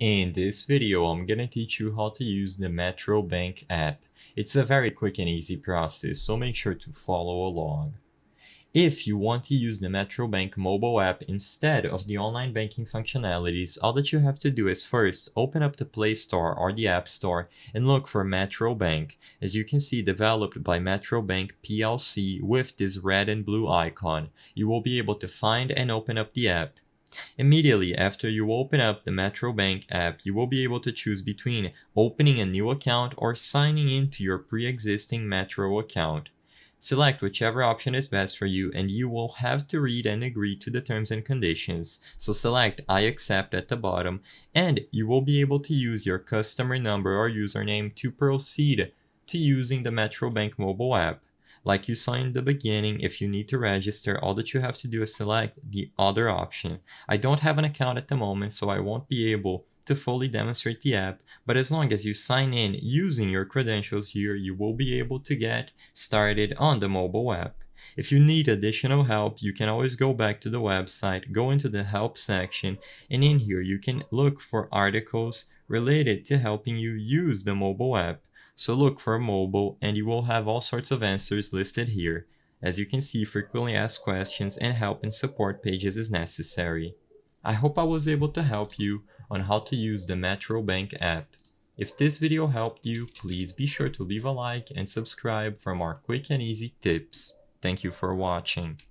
In this video, I'm gonna teach you how to use the Metro Bank app. It's a very quick and easy process, so make sure to follow along. If you want to use the Metro Bank mobile app instead of the online banking functionalities, all that you have to do is first open up the Play Store or the App Store and look for Metro Bank. As you can see, developed by Metro Bank PLC with this red and blue icon. You will be able to find and open up the app. Immediately after you open up the Metro Bank app, you will be able to choose between opening a new account or signing into your pre-existing Metro account. Select whichever option is best for you and you will have to read and agree to the terms and conditions. So select I accept at the bottom and you will be able to use your customer number or username to proceed to using the Metro Bank mobile app. Like you saw in the beginning, if you need to register, all that you have to do is select the other option. I don't have an account at the moment, so I won't be able to fully demonstrate the app, but as long as you sign in using your credentials here, you will be able to get started on the mobile app. If you need additional help, you can always go back to the website, go into the help section, and in here you can look for articles related to helping you use the mobile app. So look for mobile and you will have all sorts of answers listed here. As you can see, frequently asked questions and help and support pages is necessary. I hope I was able to help you on how to use the Metro Bank app. If this video helped you, please be sure to leave a like and subscribe for more quick and easy tips. Thank you for watching.